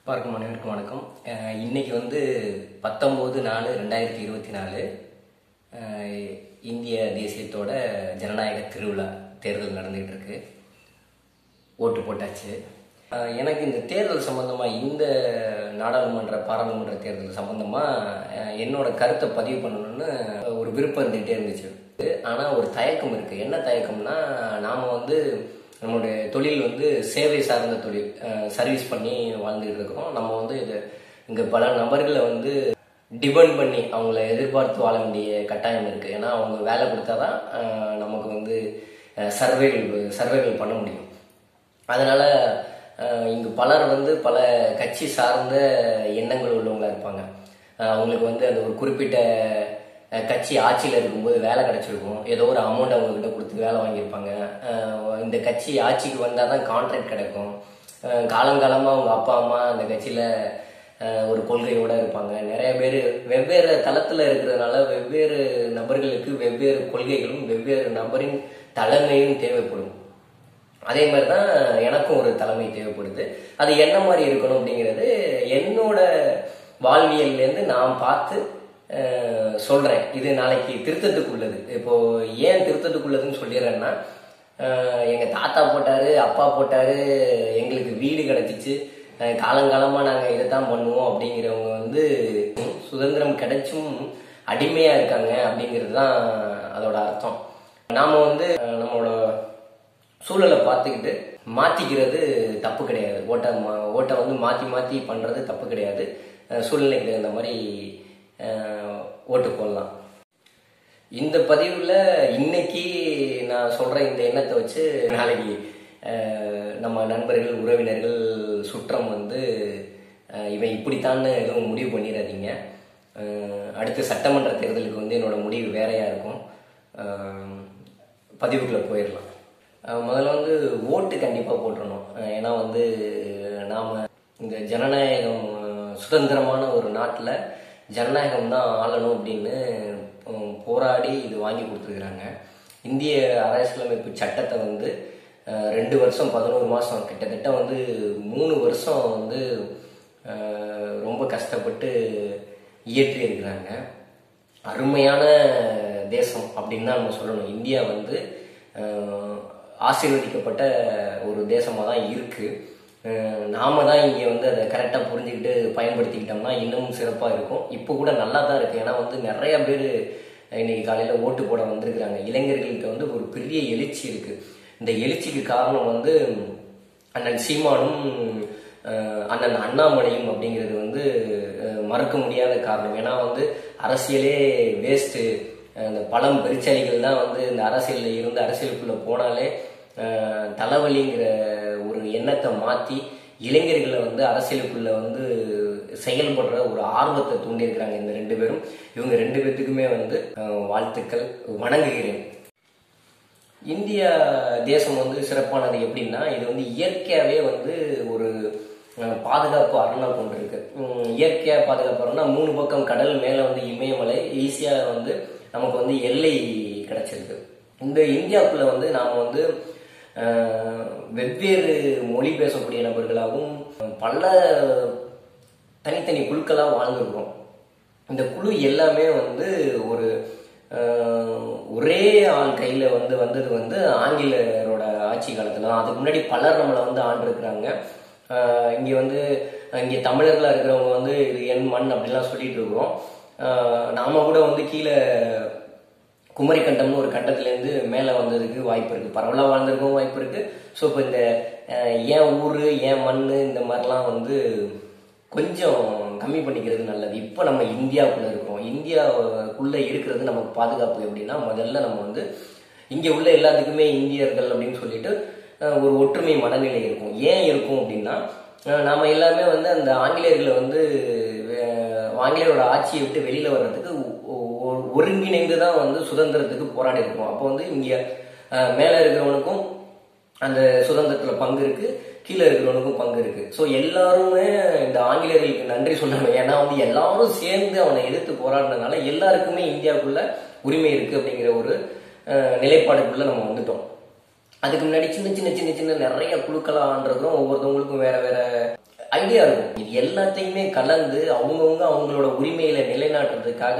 பார்க்கும் அனைவருக்கும் வணக்கம். இன்னைக்கு வந்து 19/4/2024 இந்திய தேசியத்தோட ஜனநாயக திருவிழா தேர்தல் நடந்துகிட்டு இருக்கு. ஓட்டு போட்டாச்சு. எனக்கு இந்த தேர்தல் சம்பந்தமாக, இந்த நாடாளுமன்ற பாராளுமன்ற தேர்தல் சம்பந்தமாக என்னோட கருத்தை பதிவு பண்ணணும்னு ஒரு விருப்பம் இருந்துகிட்டே இருந்துச்சு. ஆனால் ஒரு தயக்கம் இருக்குது. என்ன தயக்கம்னா, நாம் வந்து நம்மளுடைய தொழில் வந்து சேவை சார்ந்த தொழில், சர்வீஸ் பண்ணி வாழ்ந்துகிட்டு இருக்கிறோம். நம்ம வந்து இங்கே பல நபர்களை வந்து டிபெண்ட் பண்ணி அவங்கள எதிர்பார்த்து வாழ வேண்டிய கட்டாயம் இருக்குது. ஏன்னா அவங்க வேலை கொடுத்தாதான் நமக்கு வந்து சர்வைவல் பண்ண முடியும். அதனால் இங்கு பலர் வந்து பல கட்சி சார்ந்த எண்ணங்கள் உள்ளவங்களா இருப்பாங்க. அவங்களுக்கு வந்து அந்த ஒரு குறிப்பிட்ட கட்சி ஆட்சியில் இருக்கும்போது வேலை கிடைச்சிருக்கும், ஏதோ ஒரு அமௌண்ட் அவங்கக்கிட்ட கொடுத்து வேலை வாங்கியிருப்பாங்க. இந்த கட்சி ஆட்சிக்கு வந்தால் தான் கான்ட்ராக்ட் கிடைக்கும். காலங்காலமாக அவங்க அப்பா அம்மா அந்த கட்சியில் ஒரு கொள்கையோடு இருப்பாங்க. நிறைய பேர் வெவ்வேறு தளத்தில் இருக்கிறதுனால வெவ்வேறு நபர்களுக்கு வெவ்வேறு கொள்கைகளும் வெவ்வேறு நபரின் தலைமையும் தேவைப்படும். அதே மாதிரி தான் எனக்கும் ஒரு தலைமை தேவைப்படுது. அது என்ன மாதிரி இருக்கணும் அப்படிங்கிறது என்னோட வாழ்வியல்லேருந்து நான் பார்த்து சொல்கிறேன். இது நாளைக்கு திருத்தத்துக்குள்ளது. இப்போது ஏன் திருத்தத்துக்குள்ளதுன்னு சொல்லிடுறேன்னா, எங்கள் தாத்தா போட்டார், அப்பா போட்டார், எங்களுக்கு வீடு கிடச்சிச்சு, காலங்காலமாக நாங்கள் இதை தான் பண்ணுவோம் அப்படிங்கிறவங்க வந்து சுதந்திரம் கிடைச்சும் அடிமையாக இருக்காங்க அப்படிங்கிறது தான் அதோட அர்த்தம். நாம் வந்து நம்மளோட சூழலை பார்த்துக்கிட்டு மாற்றிக்கிறது தப்பு கிடையாது. ஓட்டை வந்து மாற்றி மாற்றி பண்ணுறது தப்பு கிடையாது. சூழ்நிலைக்கு தகுந்த மாதிரி ஓட்டு போடலாம். இந்த பதிவில் இன்னைக்கு நான் சொல்கிற இந்த எண்ணத்தை வச்சு நாளைக்கு நம்ம நண்பர்கள், உறவினர்கள், சுற்றம் வந்து இவன் இப்படித்தான்னு எதுவும் முடிவு பண்ணிடாதீங்க. அடுத்த சட்டமன்ற தேர்தலுக்கு வந்து என்னோட முடிவு வேறையாக இருக்கும். பதிவுக்குள்ளே போயிடலாம். முதல்ல வந்து ஓட்டு கண்டிப்பாக போட்டுடணும். ஏன்னா வந்து நாம் இந்த ஜனநாயகம், சுதந்திரமான ஒரு நாட்டில் ஜனநாயகம் தான் ஆளணும் அப்படின்னு போராடி இது வாங்கி கொடுத்துருக்குறாங்க. இந்திய அரசியலமைப்பு சட்டத்தை வந்து 2 வருஷம் 11 மாதம், கிட்டத்தட்ட வந்து 3 வருஷம் வந்து ரொம்ப கஷ்டப்பட்டு இயற்றி இருக்கிறாங்க. அருமையான தேசம் அப்படின்னு தான் நம்ம சொல்லணும். இந்தியா வந்து ஆசீர்வதிக்கப்பட்ட ஒரு தேசமாக தான் இருக்குது. நாம தான் இங்கே வந்து அதை கரெக்டாக புரிஞ்சுக்கிட்டு பயன்படுத்திக்கிட்டோம்னா இன்னமும் சிறப்பாக இருக்கும். இப்போ கூட நல்லா தான் இருக்குது. ஏன்னா வந்து நிறைய பேர் இன்னைக்கு காலையில் ஓட்டு போட வந்திருக்கிறாங்க. இளைஞர்களுக்கு வந்து ஒரு பெரிய எழுச்சி இருக்குது. இந்த எழுச்சிக்கு காரணம் வந்து அண்ணன் சீமானும் அண்ணன் அண்ணாமலையும் அப்படிங்கிறது வந்து மறக்க முடியாத காரணம். ஏன்னா வந்து அரசியலே வேஸ்ட்டு, இந்த பழம் பெருச்சாளிகள் தான் வந்து இந்த அரசியலில் இருந்து அரசியலுக்குள்ளே போனாலே தலைவலிங்கிற ஒரு எண்ணத்தை மாற்றி இளைஞர்களை வந்து அரசியலுக்குள்ள வந்து செயல்படுற ஒரு ஆர்வத்தை தூண்டியிருக்கிறாங்க இந்த 2 பேரும். இவங்க 2 பேர்த்துக்குமே வந்து வாழ்த்துக்கள், வணங்குகிறேன். இந்தியா தேசம் வந்து சிறப்பானது எப்படின்னா, இது வந்து இயற்கையாகவே வந்து ஒரு பாதுகாப்பு அரணா கொண்டிருக்கு. இயற்கையாக பாதுகாப்பு அரணா 3 பக்கம் கடல், மேலே வந்து இமயமலை, ஈஸியாக வந்து நமக்கு வந்து எல்லை கிடைச்சிருக்கு. இந்த இந்தியாவுக்குள்ள வந்து நாம் வந்து வெவ்வேறு மொழி பேசக்கூடிய நபர்களாகவும் பல தனித்தனி குழுக்களாக வாழ்ந்துருக்கிறோம். இந்த குழு எல்லாமே வந்து ஒரே ஆள் கையில் வந்தது வந்து ஆங்கிலேயரோட ஆட்சி காலத்தில் தான். அதுக்கு முன்னாடி பலர் நம்மளை வந்து ஆண்டிருக்கிறாங்க. இங்கே தமிழர்களாக இருக்கிறவங்க வந்து இது என் மண் அப்படிலாம் சொல்லிட்டு இருக்கிறோம். நாம கூட வந்து கீழே குமரிக்கண்டம்னு ஒரு கண்டத்துலேருந்து மேலே வந்ததுக்கு வாய்ப்பு இருக்குது. பரவலாக வாழ்ந்திருக்கவும் வாய்ப்பு இருக்குது. ஸோ இப்போ இந்த ஏன் ஊர், ஏன் மண், இந்த மாதிரிலாம் வந்து கொஞ்சம் கம்மி பண்ணிக்கிறது நல்லது. இப்போ நம்ம இந்தியாவுக்குள்ளே இருக்கிறோம். இந்தியாவுக்குள்ளே இருக்கிறது நமக்கு பாதுகாப்பு எப்படின்னா, முதல்ல நம்ம வந்து இங்கே உள்ள எல்லாத்துக்குமே இந்தியர்கள் அப்படின்னு சொல்லிட்டு ஒரு ஒற்றுமை மனநிலை இருக்கும். ஏன் இருக்கும் அப்படின்னா, நாம் எல்லாமே வந்து அந்த ஆங்கிலேயர்களை வந்து ஆங்கிலேயரோட ஆட்சியை விட்டு வெளியில் வர்றதுக்கு ஒருங்கிணைந்து தான் வந்து சுதந்திரத்துக்கு போராடி இருக்கோம். அப்போ வந்து இங்கே மேலே இருக்கிறவனுக்கும் அந்த சுதந்திரத்தில் பங்கு இருக்குது, கீழே இருக்கிறவனுக்கும் பங்கு இருக்குது. ஸோ எல்லாருமே இந்த ஆங்கிலேயர்களுக்கு நன்றி சொல்லணும். ஏன்னா வந்து எல்லாரும் சேர்ந்து அவனை எதிர்த்து போராடினதுனால எல்லாருக்குமே இந்தியாவுக்குள்ள உரிமை இருக்குது அப்படிங்கிற ஒரு நிலைப்பாடுக்குள்ளே நம்ம வந்துட்டோம். அதுக்கு முன்னாடி சின்ன சின்ன சின்ன சின்ன நிறைய குழுக்களாக ஆண்டிருக்கிறோம். ஒவ்வொருத்தவங்களுக்கும் வேற வேற ஐடியா இருக்கும். இது எல்லாத்தையுமே கலந்து அவங்கவுங்க அவங்களோட உரிமையில நிலைநாட்டுறதுக்காக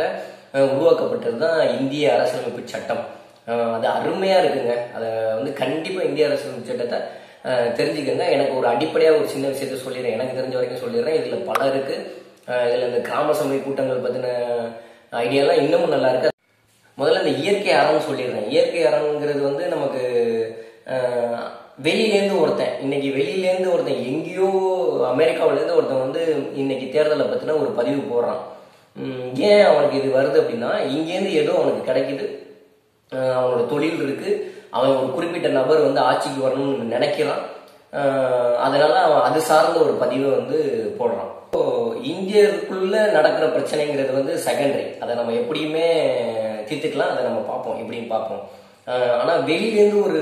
உருவாக்கப்பட்டது தான் இந்திய அரசியலமைப்பு சட்டம். அது அருமையா இருக்குங்க. அதை வந்து கண்டிப்பா இந்திய அரசியலமைப்பு சட்டத்தை தெரிஞ்சுக்கங்க. எனக்கு ஒரு அடிப்படையா ஒரு சின்ன விஷயத்த சொல்லிடுறேன், எனக்கு தெரிஞ்ச வரைக்கும் சொல்லிடுறேன். இதுல பல இருக்கு. இதுல இந்த கிராம சபை கூட்டங்கள் பத்தின ஐடியாலாம் இன்னமும் நல்லா இருக்கு. முதல்ல இந்த இயற்கை அறம்னு சொல்லிடுறேன். இயற்கை அறம்ங்கிறது வந்து நமக்கு வெளியிலேருந்து ஒருத்தன் எங்கேயோ அமெரிக்காவிலேருந்து ஒருத்தன் வந்து இன்னைக்கு தேர்தலை பத்தின ஒரு பதிவு போடுறான். ஏன் அவனுக்கு இது வருது அப்படின்னா, இங்கேருந்து ஏதோ அவனுக்கு கிடைக்குது, அவனோட தொழில் இருக்கு, அவன் ஒரு குறிப்பிட்ட நபர் வந்து ஆட்சிக்கு வரணும்னு நினைக்கிறான், அதனால அவன் அது சார்ந்த ஒரு பதிவை வந்து போடுறான். இந்தியருக்குள்ள நடக்கிற பிரச்சனைங்கிறது வந்து செகண்டரி, அதை நம்ம எப்படியுமே தீர்த்துக்கலாம், அதை நம்ம பார்ப்போம், எப்படின்னு பார்ப்போம். ஆனா வெளியிலேருந்து ஒரு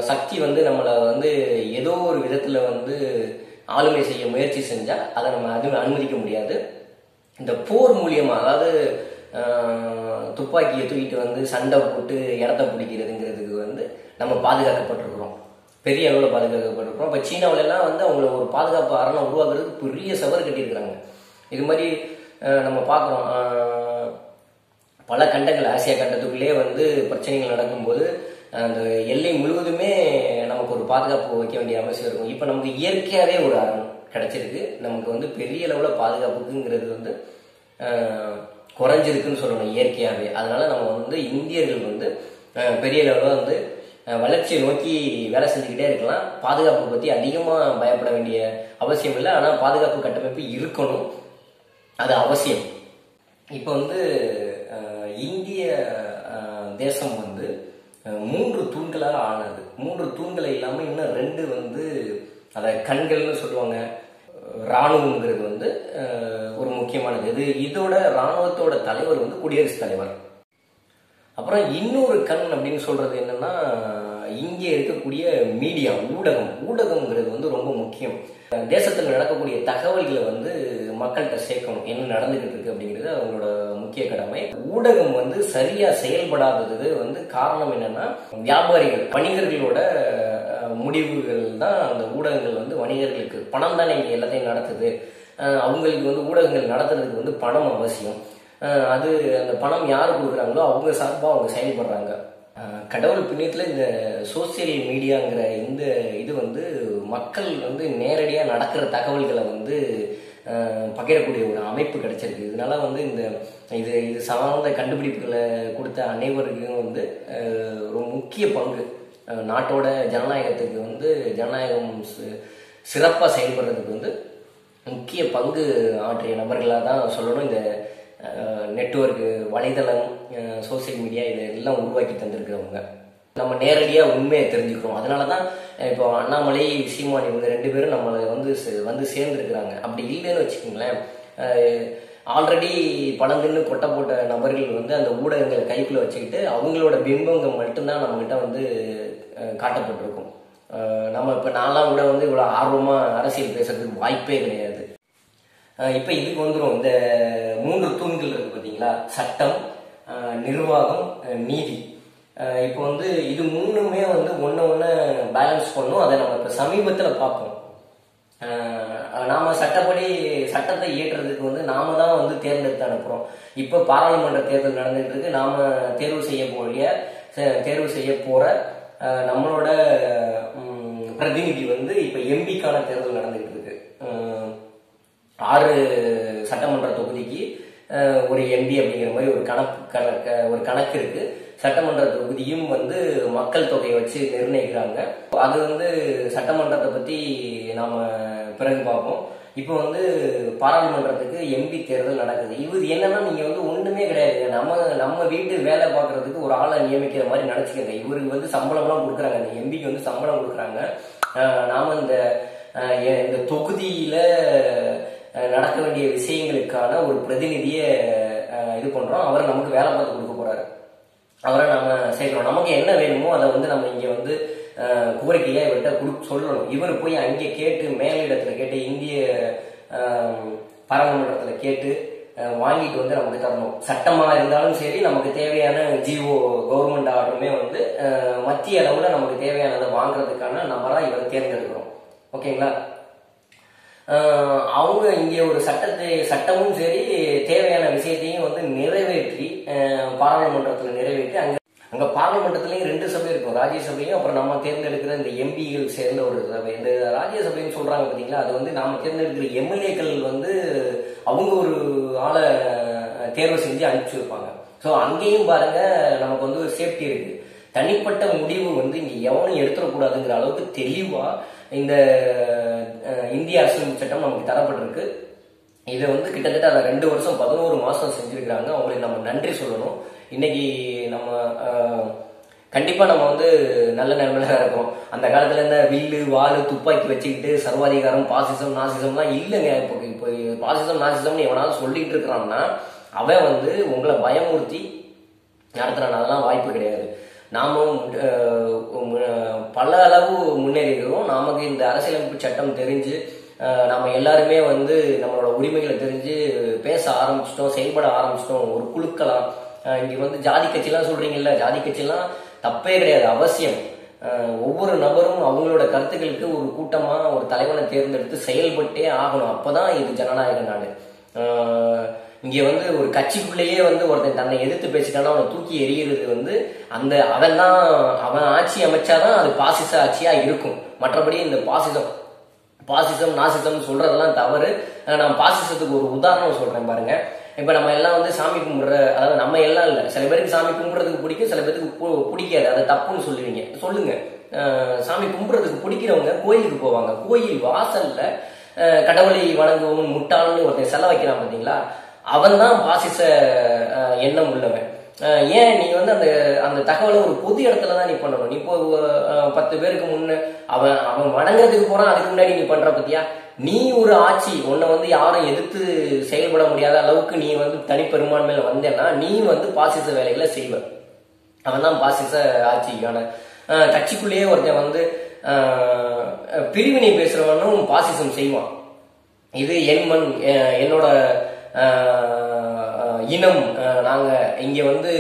சக்தி வந்து நம்மளை வந்து ஏதோ ஒரு விதத்துல வந்து ஆளுமை செய்ய முயற்சி செஞ்சா அதை நம்ம அனுமதிக்க முடியாது. இந்த போர் மூலியமா, அதாவது துப்பாக்கியை தூக்கிட்டு வந்து சண்டை போட்டு இடத்த பிடிக்கிறதுங்கிறதுக்கு வந்து நம்ம பாதுகாக்கப்பட்டிருக்கிறோம், பெரிய அளவில் பாதுகாக்கப்பட்டிருக்கிறோம். இப்போ சீனாவில எல்லாம் வந்து அவங்கள ஒரு பாதுகாப்பு அரணை உருவாக்குறதுக்கு பெரிய சவர் கட்டியிருக்கிறாங்க. இது மாதிரி நம்ம பார்க்குறோம். பல கண்டங்கள், ஆசியா கண்டத்துக்குள்ளேயே வந்து பிரச்சனைகள் நடக்கும்போது அந்த எல்லை முழுவதுமே நமக்கு ஒரு பாதுகாப்பு வைக்க வேண்டிய அவசியம் இருக்கும். இப்போ நமக்கு இயற்கையாகவே ஒரு அரண் கிடைச்சிருக்கு, நமக்கு வந்து பெரிய அளவில் பாதுகாப்புக்குங்கிறது வந்து குறைஞ்சிருக்குன்னு சொல்லணும் இயற்கையாகவே. அதனால நம்ம வந்து இந்தியர்கள் வந்து பெரிய அளவில் வந்து வளர்ச்சியை நோக்கி வேலை செஞ்சுக்கிட்டே இருக்கலாம். பாதுகாப்பு பற்றி அதிகமாக பயப்பட வேண்டிய அவசியம் இல்லை. ஆனால் பாதுகாப்பு கட்டமைப்பு இருக்கணும், அது அவசியம். இப்போ வந்து இந்திய தேசம் வந்து 3 தூண்களால் ஆனது. 3 தூண்களை இல்லாமல் இன்னும் 2 வந்து அதை கண்கள்னு சொல்லுவாங்க. இராணுவங்கிறது வந்து ஒரு முக்கியமானது. இதோட இராணுவத்தோட தலைவர் வந்து குடியரசுத் தலைவர். அப்புறம் இன்னொரு கண் அப்படின்னு சொல்றது என்னன்னா, இங்கே இருக்கக்கூடிய மீடியா, ஊடகம்ங்கிறது வந்து ரொம்ப முக்கியம். தேசத்தில் நடக்கக்கூடிய தகவல்களை வந்து மக்கள்கிட்ட சேர்க்கணும், என்ன நடந்துகிட்டு இருக்கு அப்படிங்கிறது அவங்களோட முக்கிய கடமை. ஊடகம் வந்து சரியா செயல்படாதது வந்து காரணம் என்னன்னா, வியாபாரிகள், வணிகர்களோட முடிவுகள் தான் அந்த ஊடகங்கள் வந்து வணிகர்களுக்கு பணம் தானே இங்க எல்லாத்தையும் நடத்துது. அவங்களுக்கு வந்து ஊடகங்கள் நடத்துறதுக்கு வந்து பணம் அவசியம். அது அந்த பணம் யாரு கொடுக்குறாங்களோ அவங்க சார்பாக அவங்க செயல்படுறாங்க. கடவுள் புண்ணியத்துல இந்த சோசியல் மீடியாங்கிற இந்த இது வந்து மக்கள் வந்து நேரடியாக நடக்கிற தகவல்களை வந்து பகிரக்கூடிய ஒரு அமைப்பு கிடைச்சிருக்கு. இதனால வந்து இந்த இது சார்ந்த கண்டுபிடிப்புகளை கொடுத்த அனைவருக்கும் வந்து ஒரு முக்கிய பங்கு, நாட்டோட ஜனநாயகத்துக்கு வந்து ஜனநாயகம் சிறப்பாக செயல்படுறதுக்கு வந்து முக்கிய பங்கு ஆற்றிய நபர்களாக தான் சொல்லணும். இந்த நெட்வொர்க்கு, வலைதளம், சோசியல் மீடியா இதெல்லாம் உருவாக்கி தந்திருக்கிறவங்க. நம்ம நேரடியாக உண்மையை தெரிஞ்சுக்கிறோம். அதனால தான் இப்போ அண்ணாமலை, சீமான் இவங்க 2 பேரும் நம்மளை வந்து சேர்ந்துருக்கிறாங்க. அப்படி இல்லைன்னு வச்சுக்கோங்களேன், ஆல்ரெடி பணம் தின்னு கொட்டை போட்ட நபர்கள் வந்து அந்த ஊடகங்களை கைக்குள்ள வச்சுக்கிட்டு அவங்களோட பிம்பங்கள் மட்டும்தான் நம்மகிட்ட வந்து காட்டப்பட்டிருக்கும். நம்ம இப்போ நான்லாம் கூட வந்து இவ்வளோ ஆர்வமாக அரசியல் பேசுறதுக்கு வாய்ப்பே கிடையாது. இப்போ இதுக்கு வந்துடும். இந்த 3 தூண்கள் இருக்கு பார்த்தீங்களா, சட்டம், நிர்வாகம், நீதி. இப்போ வந்து இது 3மே வந்து ஒன்று பேலன்ஸ் பண்ணும். அதை நம்ம இப்போ சமீபத்தில் பார்ப்போம். நாம சட்டத்தை இயற்றுறதுக்கு வந்து நாம தான் வந்து தேர்ந்தெடுத்து அனுப்புறோம். இப்போ பாராளுமன்ற தேர்தல் நடந்துகிட்டு இருக்கு. நாம தேர்வு செய்ய போற நம்மளோட பிரதிநிதி வந்து இப்ப எம்பிக்கான தேர்தல் நடந்துகிட்டு இருக்கு. 6 சட்டமன்ற தொகுதிக்கு ஒரு எம்பி அப்படிங்கிற மாதிரி ஒரு கணக்கு இருக்கு. சட்டமன்ற தொகுதியும் வந்து மக்கள் தொகையை வச்சு நிர்ணயிக்கிறாங்க. அது வந்து சட்டமன்றத்தை பத்தி நாம பிறகு பார்ப்போம். இப்போ வந்து பாராளுமன்றத்துக்கு எம்பி தேர்தல் நடக்குது. இது என்னன்னா, நீங்க வந்து ஒண்ணுமே கிடையாது, நம்ம வீட்டு வேலை பார்க்கறதுக்கு ஒரு ஆளை நியமிக்கிற மாதிரி நினைச்சுக்கங்க. இவருக்கு வந்து சம்பளம்லாம் கொடுக்குறாங்க, இந்த எம்பிக்கு வந்து சம்பளம் கொடுக்குறாங்க. நாம இந்த தொகுதியில நடக்க வேண்டிய விஷயங்களுக்கான ஒரு பிரதிநிதியை இது பண்றோம். அவரை நமக்கு வேலை பார்த்து கொடுக்க போறாரு. அவரை நாம சேர்க்கிறோம். நமக்கு என்ன வேணுமோ அதை வந்து நம்ம இங்க வந்து கோரிக்கையா இவர்கிட்ட சொல்லணும். இவர் போய் அங்கே கேட்டு, மேலிடத்துல கேட்டு, இந்திய பாராளுமன்றத்துல கேட்டு வாங்கிட்டு வந்து நமக்கு தரணும். சட்டமா இருந்தாலும் சரி, நமக்கு தேவையான ஜிஓ, கவர்மெண்ட் ஆர்டருமே வந்து மத்திய அளவுல நமக்கு தேவையானதை வாங்குறதுக்கான நபரா இவரை தேர்ந்தெடுக்கிறோம். ஓகேங்களா? அவங்க இங்கே ஒரு சட்டமும் சரி தேவையான விஷயத்தையும் வந்து நிறைவேற்றி பாராளுமன்றத்தில் நிறைவேற்றி அங்க பாராளுமன்றத்திலையும் 2 சபை இருக்கும், ராஜ்யசபையும் அப்புறம் நம்ம தேர்ந்தெடுக்கிற இந்த எம்பிகள் சேர்ந்த ஒரு சபை. இந்த ராஜ்யசபைன்னு சொல்றாங்க பாத்தீங்களா, அது வந்து நாம தேர்ந்தெடுக்கிற எம்எல்ஏக்கள் வந்து அவங்க ஒரு ஆளை தேர்வு செஞ்சு அனுப்பிச்சு வைப்பாங்க. ஸோ அங்கேயும் பாருங்க நமக்கு வந்து ஒரு சேஃப்டி இருக்கு. தனிப்பட்ட முடிவு வந்து இங்க எவனும் எடுத்துடக்கூடாதுங்கிற அளவுக்கு தெளிவா இந்த இந்திய அரசியல் சட்டம் நமக்கு தரப்பட்டிருக்கு. இதை வந்து கிட்டத்தட்ட அதை 2 வருஷம் 11 மாசம் செஞ்சிருக்கிறாங்க. அவங்களுக்கு நம்ம நன்றி சொல்லணும். இன்னைக்கு நம்ம கண்டிப்பா நம்ம வந்து நல்ல நிலைமையில தான் இருக்கோம். அந்த காலத்துல இருந்த வில்லு வாலு துப்பாக்கி வச்சுக்கிட்டு சர்வாதிகாரம் பாசிசம் நாசிசம்லாம் இல்லைங்க. இப்போ பாசிசம் நாசிசம்னு எவனாலும் சொல்லிட்டு இருக்கிறான்னா அவன் வந்து உங்களை பயமுறுத்தி நடத்துறான். அதெல்லாம் வாய்ப்பு கிடையாது. நாமும் பல அளவு முன்னேறிக்கிறோம். நமக்கு இந்த அரசியலமைப்பு சட்டம் தெரிஞ்சு நம்ம எல்லாருமே வந்து நம்மளோட உரிமைகளை தெரிஞ்சு பேச ஆரம்பிச்சிட்டோம், செயல்பட ஆரம்பிச்சிட்டோம். ஒரு குழுக்கலாம் இங்க வந்து ஜாதி கட்சிலாம் சொல்றீங்கல்ல, ஜாதி கட்சிலாம் தப்பே கிடையாது, அவசியம். ஒவ்வொரு நபரும் அவங்களோட கருத்துக்களுக்கு ஒரு கூட்டமா ஒரு தலைவனை தேர்ந்தெடுத்து செயல்பட்டே ஆகணும். அப்பதான் இது ஜனநாயக நாடு. இங்க வந்து ஒரு கட்சிக்குள்ளேயே வந்து ஒருத்தன் தன்னை எதிர்த்து பேசிட்டானா அவனை தூக்கி எறிகிறது வந்து அவன் ஆட்சி அமைச்சாதான் அது பாசிச ஆட்சியா இருக்கும். மற்றபடி இந்த பாசிசம் நாசிசம் சொல்றதெல்லாம் தவறு. நான் பாசிசத்துக்கு ஒரு உதாரணம் சொல்றேன் பாருங்க. இப்ப நம்ம எல்லாம் வந்து சாமி கும்பிடுற, அதாவது நம்ம எல்லாம் இல்ல, சில பேருக்கு சாமி கும்பிடுறதுக்கு பிடிக்கும், சில பேருக்கு பிடிக்காது. அதை தப்புன்னு சொல்லுவீங்க, சொல்லுங்க. சாமி கும்பிடுறதுக்கு பிடிக்கிறவங்க கோயிலுக்கு போவாங்க. கோயில் வாசல்ல கடவுளை வணங்குவோம் முட்டாள்னு ஒருத்தன் செல வைக்கிறான் பாத்தீங்களா, அவன் தான் பாசிச எண்ணம் உள்ளவன். ஏன் நீ வந்து அந்த தகவலை ஒரு பொது இடத்துலதான் நீ பண்ணணும். நீ இப்போ 10 பேருக்கு முன்ன அவன் வணங்குறதுக்கு போறான், அதுக்கு முன்னாடி நீ பண்ற பத்தியா? நீ ஒரு ஆட்சி உன்னை வந்து யாரும் எதிர்த்து செயல்பட முடியாத அளவுக்கு நீ வந்து தனிப்பெரும்பான்மையில வந்தேன்னா நீ வந்து பாசிச வேலைகளை செய்வ. அவன் தான் பாசிச ஆட்சிக்கான. கட்சிக்குள்ளேயே ஒருத்தன் வந்து பிரிவினை பேசுறவனும் பாசிசம் செய்வான். இது என் மண், என்னோட இனம், நாங்க இங்க வந்து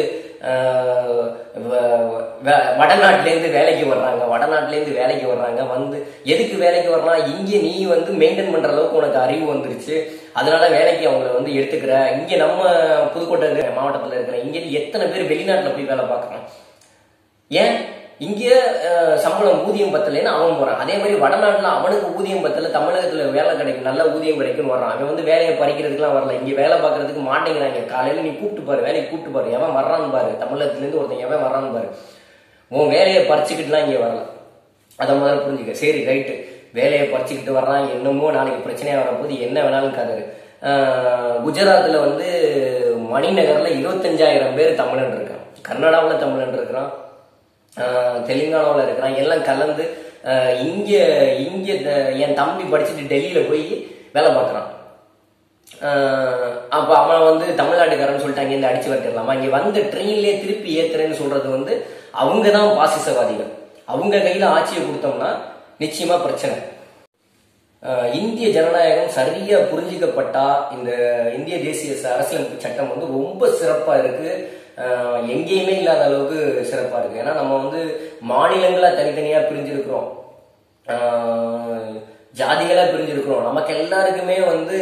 வடநாட்டிலேருந்து வேலைக்கு வர்றாங்க வந்து எதுக்கு வேலைக்கு வர்றான்? இங்க நீ வந்து மெயின்டைன் பண்ற அளவுக்கு உனக்கு அறிவு வந்துருச்சு, அதனால வேலைக்கு அவங்களை வந்து எடுத்துக்கிற. இங்க நம்ம புதுக்கோட்டை மாவட்டத்துல இருக்கிற இங்க எத்தனை பேர் வெளிநாட்டுல போய் வேலை பார்க்கறான்? ஏன் இங்க சம்பளம் ஊதியம் பத்தலைன்னு அவன் போறான். அதே மாதிரி வடநாட்டுல அவனுக்கு ஊதியம் பத்தல, தமிழகத்துல வேலை கிடைக்கும், நல்ல ஊதியம் கிடைக்கும்னு வர்றான். அவன் வந்து வேலையை பறிக்கிறதுக்குலாம் வரல, இங்க வேலை பார்க்கறதுக்கு மாட்டேங்கிறாங்க. காலையில நீ கூப்பிட்டு பாரு, வேலைக்கு கூப்பிட்டு பாரு, எவன் வர்றான்னு பாரு, தமிழகத்துல இருந்து ஒருத்தன் எவன் வர்றான்னு பாரு. உன் வேலையை பறிச்சுக்கிட்டுலாம் இங்க வரல, அதை முதல்ல புரிஞ்சுக்க. சரி ரைட்டு, வேலையை பறிச்சுக்கிட்டு வர்றான், என்னமோ நாளைக்கு பிரச்சனையா வரப்போது, என்ன வேணாலும் காதாரு. குஜராத்ல வந்து மணிநகர்ல 25,000 பேர் தமிழன் இருக்கான், கர்நாடகாவில் தமிழன் இருக்கிறான், தெலுங்கானாவில் இருக்கிறான், எல்லாம் கலந்து இங்க என் தம்பி படிச்சுட்டு டெல்லியில போய் வேலை பார்க்கறான். அப்ப அவன் வந்து தமிழ்நாட்டுக்காரன்னு சொல்லிட்டு அங்க இருந்து அடிச்சு வரலாமா? இங்க வந்து ட்ரெயின்லயே திருப்பி ஏத்துறேன்னு சொல்றது வந்து அவங்கதான் பாசிசவாதிகள். அவங்க கையில ஆட்சியை கொடுத்தோம்னா நிச்சயமா பிரச்சனை. இந்திய ஜனநாயகம் சரியா புரிஞ்சிக்கப்பட்டா இந்த இந்திய தேசிய அரசியலமைப்பு சட்டம் வந்து ரொம்ப சிறப்பா இருக்கு, எங்கேயுமே இல்லாத அளவுக்கு சிறப்பா இருக்கு. ஏன்னா நம்ம வந்து மாநிலங்களா தனித்தனியா பிரிஞ்சிருக்கிறோம், ஜாதிகளா பிரிஞ்சிருக்கிறோம், நமக்கு எல்லாருக்குமே வந்து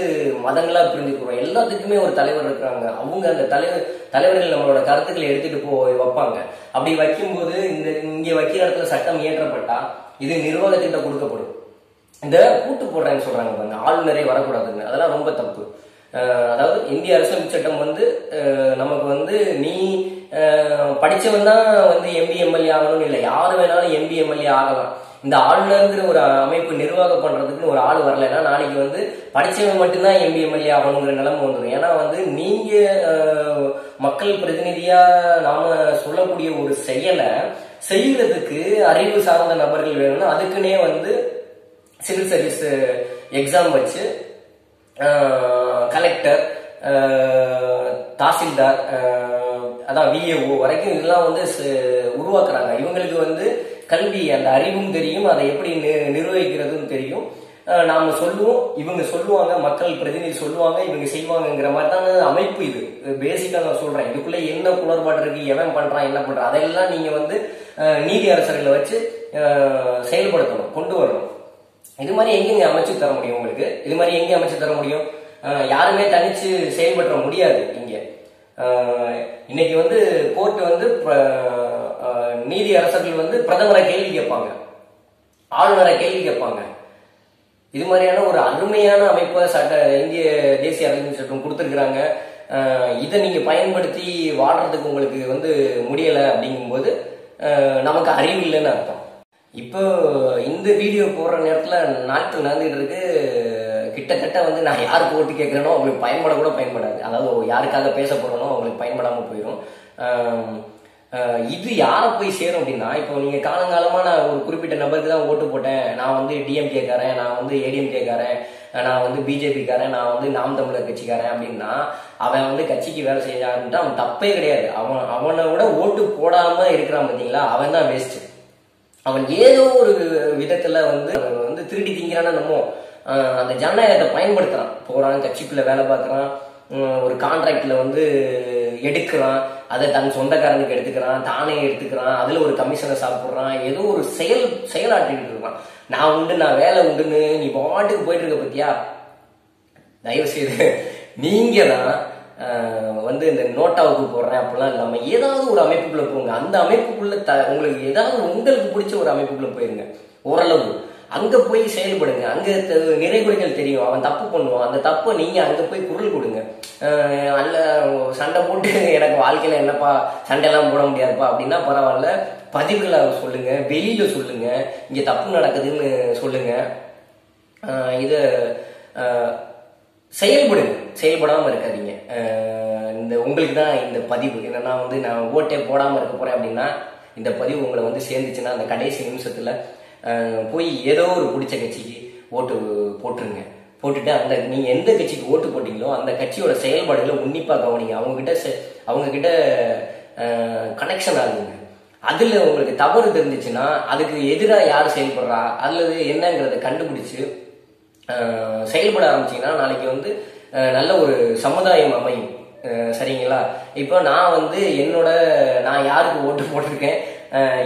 மதங்களா பிரிஞ்சிருக்கிறோம், எல்லாத்துக்குமே ஒரு தலைவர் இருக்கிறாங்க. அவங்க அந்த தலைவர்கள் நம்மளோட கருத்துக்களை எடுத்துட்டு வைப்பாங்க. அப்படி வைக்கும்போது இங்க வைக்கிற இடத்துல சட்டம் இயற்றப்பட்டா இது நிர்வாகத்திட்ட கொடுக்கப்படும். இந்த கூட்டு போடுறேன்னு சொல்றாங்க பாருங்க, ஆளுநரே வரக்கூடாதுங்க, அதெல்லாம் ரொம்ப தப்பு. அதாவது இந்திய அரசியல் சட்டம் வந்து நமக்கு வந்து நீ படிச்சவன் தான் வந்து எம்பி எம்எல்ஏ ஆகணும்னு இல்லை, யாரு வேணாலும் எம்பி எம்எல்ஏ ஆகலாம். இந்த ஆளுநருங்கிற ஒரு அமைப்பு நிர்வாகம் பண்றதுக்குன்னு ஒரு ஆள் வரலைன்னா நாளைக்கு வந்து படிச்சவன் மட்டும்தான் எம்பி எம்எல்ஏ ஆகணுங்கிற நிலைமை வந்துடும். ஏன்னா வந்து நீங்க மக்கள் பிரதிநிதியா நாம சொல்லக்கூடிய ஒரு செயலை செய்யறதுக்கு அறிவு சார்ந்த நபர்கள் வேணும்னா அதுக்குன்னே வந்து சிவில் சர்வீஸ் எக்ஸாம் வச்சு கலெக்டர், தாசில்தார், அதான் விஏஓ வரைக்கும் இதெல்லாம் வந்து உருவாக்குறாங்க. இவங்களுக்கு வந்து கல்வி அந்த அறிவும் தெரியும், அதை எப்படி நிர்வகிக்கிறதுன்னு தெரியும். நாம சொல்லுவோம், இவங்க சொல்லுவாங்க, மக்கள் பிரதிநிதி சொல்லுவாங்க, இவங்க செய்வாங்கங்கிற மாதிரி தான் அமைப்பு. இது பேசிக்கா நான் சொல்றேன். இதுக்குள்ள என்ன குளறுபாடு இருக்கு, எவன் பண்றான், என்ன பண்றான், அதெல்லாம் நீங்க வந்து நீதி அரசர்களை வச்சு செயல்படுத்தணும், கொண்டு வரணும். இது மாதிரி எங்கெங்க அமைச்சு தர முடியும் உங்களுக்கு? இது மாதிரி எங்க அமைச்சு தர முடியும்? யாருமே தனிச்சு செயல்பட முடியாது இங்க. இன்னைக்கு வந்து கோர்ட் வந்து நீதி அரசர்கள் வந்து பிரதமரை கேள்வி கேட்பாங்க, ஆளுநரை கேள்வி கேட்பாங்க. இது மாதிரியான ஒரு அருமையான அமைப்பை இந்திய தேசிய அரசியல் சட்டம் கொடுத்துருக்குறாங்க. இதை நீங்க பயன்படுத்தி வாடுறதுக்கு உங்களுக்கு வந்து முடியலை அப்படிங்கும்போது நமக்கு அறிவு இல்லைன்னு அர்த்தம். இப்போ இந்த வீடியோ போடுற நேரத்தில் நாட்கள் நடந்துகிட்டு இருக்கு. கிட்டத்தட்ட வந்து நான் யாருக்கு ஓட்டு கேட்குறேனோ அவங்களுக்கு பயன்பட பயன்படாது. அதாவது யாருக்காக பேச போறேனோ அவங்களுக்கு பயன்படாமல் போயிடும். இது யாரை போய் சேரும் அப்படின்னா, இப்போ நீங்க காலங்காலமா நான் ஒரு குறிப்பிட்ட நபருக்கு தான் ஓட்டு போட்டேன், நான் வந்து டிஎம்கேக்காரன், நான் வந்து ஏடிஎம்கேக்காரன், நான் வந்து பிஜேபிக்காரன், நான் வந்து நாம் தமிழர் கட்சிக்காரன் அப்படின்னா, அவன் வந்து கட்சிக்கு வேலை செய்ய ஆரம்பிட்டா அவன் தப்பே கிடையாது. அவனை விட ஓட்டு போடாம இருக்கிறான் பார்த்தீங்களா, அவன் தான் வேஸ்ட். அவன் ஏதோ ஒரு விதத்துல வந்து திருடி திங்கிறான்னு நம்ம அந்த ஜனநாயகத்தை பயன்படுத்துறான். போறான், கட்சிக்குள்ள வேலை பார்க்கறான், ஒரு கான்ட்ராக்ட்ல வந்து எடுக்கிறான், அதை தன் சொந்தக்காரனுக்கு எடுத்துக்கிறான், தானே எடுத்துக்கிறான், அதுல ஒரு கமிஷனை சாப்பிடுறான், ஏதோ ஒரு செயலாற்றிட்டு இருக்கான். நான் உண்டு, நான் வேலை உண்டுன்னு நீ பாட்டுக்கு போயிட்டு இருக்க பத்தியா? தயவு செய்து நீங்க தான் வந்து இந்த நோட்டாவுக்கு போடுறேன் அப்படிலாம் இல்லாம ஏதாவது ஒரு அமைப்புக்குள்ள போங்க. அந்த அமைப்புக்குள்ள உங்களுக்கு ஏதாவது உங்களுக்கு பிடிச்ச ஒரு அமைப்புக்குள்ள போயிருங்க. ஓரளவு அங்க போய் செயல்படுங்க. அங்க நிறைகுறைகள் தெரியும். அவன் தப்பு பண்ணுவான், அந்த தப்பை நீங்க அங்க போய் குரல் கொடுங்க. அல்ல சண்டை போட்டு எனக்கு வாழ்க்கையில என்னப்பா சண்டையெல்லாம் போட முடியாதுப்பா அப்படின்னா பரவாயில்ல, பதிவுகளை சொல்லுங்க, வெளியில சொல்லுங்க, இங்க தப்பு நடக்குதுன்னு சொல்லுங்க. இத செயல்படுங்க, செயல்படாம இருக்காதீங்க. இந்த உங்களுக்கு தான் இந்த பதிவு என்னன்னா வந்து நான் ஓட்டே போடாம இருக்க போறேன் அப்படின்னா, இந்த பதிவு உங்களை வந்து சேர்ந்துச்சுன்னா அந்த கடைசி நிமிஷத்துல போய் ஏதோ ஒரு பிடிச்ச கட்சிக்கு ஓட்டு போட்டுருங்க. போட்டுட்டு அந்த நீங்க எந்த கட்சிக்கு ஓட்டு போட்டீங்களோ அந்த கட்சியோட செயல்பாடுகளை உன்னிப்பா கவனிங்க. அவங்க கிட்ட கனெக்ஷன் ஆகுங்க. அதுல உங்களுக்கு தவறு தெரிஞ்சிச்சுன்னா அதுக்கு எதிராக யார் செயல்படுறா அல்லது என்னங்கிறத கண்டுபிடிச்சு செயல்பட ஆரம்பிச்சீங்கன்னா நாளைக்கு வந்து நல்ல ஒரு சமுதாயம் அமையும். சரிங்களா? இப்போ நான் வந்து நான் யாருக்கு ஓட்டு போட்டிருக்கேன்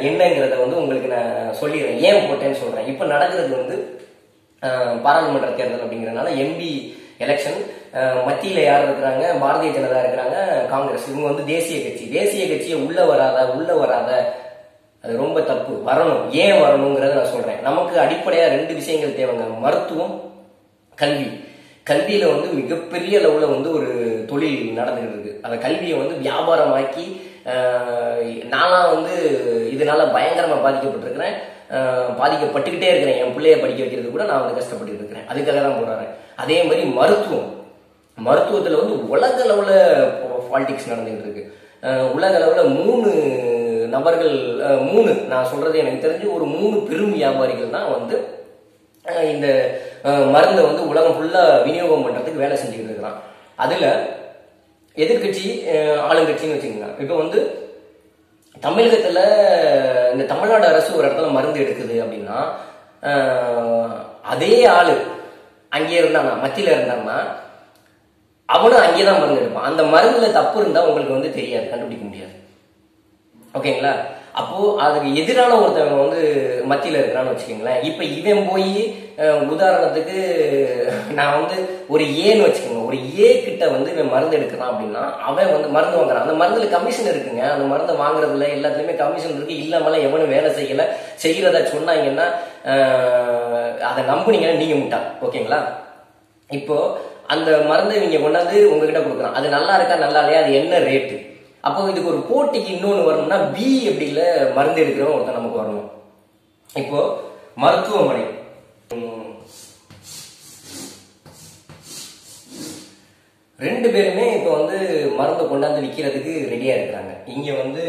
என்னங்கிறத வந்து உங்களுக்கு நான் சொல்லிடுறேன், ஏன் போட்டேன்னு சொல்றேன். இப்போ நடக்கிறது வந்து பாராளுமன்ற தேர்தல் அப்படிங்கிறதுனால எம்பி எலெக்ஷன். மத்தியில யார் இருக்கிறாங்க? பாரதிய ஜனதா இருக்கிறாங்க, காங்கிரஸ். இவங்க வந்து தேசிய கட்சியை உள்ள வராத அது ரொம்ப தப்பு. வரணும். ஏன் வரணுங்கிறத நான் சொல்றேன். நமக்கு அடிப்படையா 2 விஷயங்கள் தேவைங்க, மருத்துவம், கல்வி. கல்வியில வந்து மிகப்பெரிய அளவுல வந்து ஒரு தொழில் நடந்துகிட்டு இருக்கு. அந்த கல்வியை வந்து வியாபாரமாக்கி நான்லாம் வந்து இதனால பயங்கரமா பாதிக்கப்பட்டிருக்கிறேன், பாதிக்கப்பட்டுக்கிட்டே இருக்கிறேன். என் பிள்ளைய படிக்க வைக்கிறது கூட நான் வந்து கஷ்டப்பட்டு இருக்கிறேன். அதுக்காக தான் போறாரு. அதே மாதிரி மருத்துவத்துல வந்து உலக அளவுல பாலிடிக்ஸ் நடந்துகிட்டு இருக்கு. உலக அளவுல 3 நபர்கள், நான் சொல்றது எனக்கு தெரிஞ்சு ஒரு 3 பெரும் வியாபாரிகள் தான் வந்து இந்த மருந்தை வந்து உலகம் ஃபுல்லா விநியோகம் பண்றதுக்கு வேலை செஞ்சுக்கிட்டு இருக்கிறான். அதுல எதிர்கட்சி ஆளுங்கட்சின்னு வச்சுக்கோங்க. இப்ப வந்து தமிழகத்துல இந்த தமிழ்நாடு அரசு ஒரு இடத்துல மருந்து எடுக்குது அப்படின்னா அதே ஆளு அங்கே இருந்தானா, மத்தியில இருந்தான்னா அவனும் அங்கேதான் மருந்து எடுப்பான். அந்த மருந்துல தப்பு இருந்தா உங்களுக்கு வந்து தெரியாது, கண்டுபிடிக்க முடியாது. ஓகேங்களா? அப்போ அதுக்கு எதிரான ஒருத்தவங்க வந்து மத்தியில இருக்கிறான்னு வச்சுக்கோங்களேன். இப்ப இவன் போய் உதாரணத்துக்கு நான் வந்து ஒரு ஏன்னு வச்சுக்கோங்க, ஒரு ஏ கிட்ட வந்து இவன் மருந்து எடுக்கிறான் அப்படின்னா அவன் வந்து மருந்து வாங்குறான். அந்த மருந்துல கமிஷன் இருக்குங்க. அந்த மருந்தை வாங்குறதுல எல்லாத்துலயுமே கமிஷன் இருக்கு. இல்லாமலாம் எவனும் வேலை செய்யறத சொன்னாங்கன்னா அதை நம்புனீங்கன்னா நீங்க முட்டாள். ஓகேங்களா? இப்போ அந்த மருந்தை நீங்க கொண்டாந்து உங்ககிட்ட கொடுக்குறான். அது நல்லா இருக்கா நல்லா இல்லையா, அது என்ன ரேட்டு? அப்போ இதுக்கு ஒரு போட்டிக்கு இன்னொன்று வரணும்னா பி எப்படி இல்லை மருந்து எடுக்கிறவங்க ஒருத்தர் நமக்கு வரணும். இப்போ மருத்துவமனை, ரெண்டு பேருமே இப்போ வந்து மருந்து கொண்டாந்து விற்கிறதுக்கு ரெடியா இருக்கிறாங்க. இங்க வந்து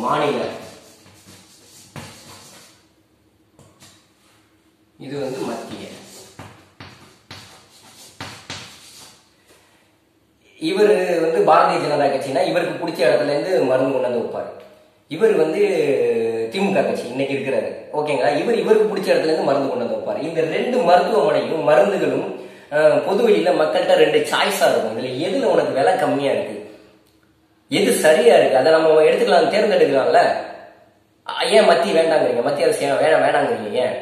மாநில, இது வந்து மத்திய. இவர் வந்து பாரதிய ஜனதா கட்சினா இவருக்கு பிடிச்ச இடத்துல இருந்து மருந்து கொண்டாந்து வைப்பாரு. இவர் வந்து திமுக கட்சி இன்னைக்கு இருக்கிறாரு. ஓகேங்களா? இவருக்கு பிடிச்ச இடத்துல இருந்து மருந்து கொண்டாந்து வைப்பாரு. இந்த 2 மருத்துவமனையும் மருந்துகளும் பொது வெளியில மக்கள்கிட்ட 2 சாய்ஸா இருக்கும். இதுல எதுல உனக்கு விலை கம்மியா இருக்கு, எது சரியா இருக்கு, அதை நம்ம எடுத்துக்கலாம், தேர்ந்தெடுக்கலாம்ல. ஏன் மத்திய வேண்டாங்கிறீங்க? மத்திய அரசு வேணாங்கிறீங்க? ஏன்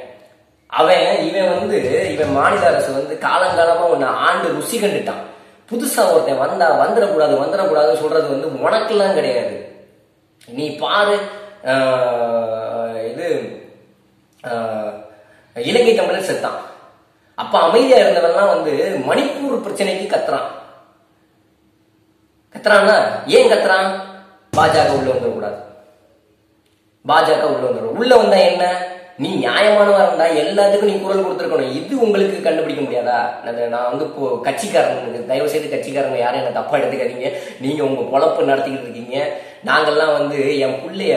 இவன் வந்து இவன் மாநில அரசு வந்து காலங்காலமா ஒன்னு ஆண்டு ருசி கண்டுட்டான். புதுசா ஒருத்தன் வந்துடக்கூடாதுன்னு சொல்றது வந்து உனக்கெல்லாம் கிடையாது. நீ பாரு, இது இலங்கை தமிழர் செத்தான். அப்ப அமைதியா இருந்தவெல்லாம் வந்து மணிப்பூர் பிரச்சனைக்கு கத்துறான்னா ஏன் கத்துறான்? பாஜக உள்ள வந்துடக்கூடாது. உள்ள வந்தா என்ன? நீ நியாயமானவா இருந்தா எல்லாத்துக்கும் நீ குரல் கொடுத்துருக்கணும். இது உங்களுக்கு கண்டுபிடிக்க முடியாதா? நான் வந்து இப்போ கட்சிக்காரங்க, தயவு செய்து கட்சிக்காரங்க யாரும் என்ன தப்பா எடுத்துக்காதீங்க. நீங்க உங்க பொழப்பு நடத்திக்கிட்டு இருக்கீங்க. நாங்கெல்லாம் வந்து என் பிள்ளைய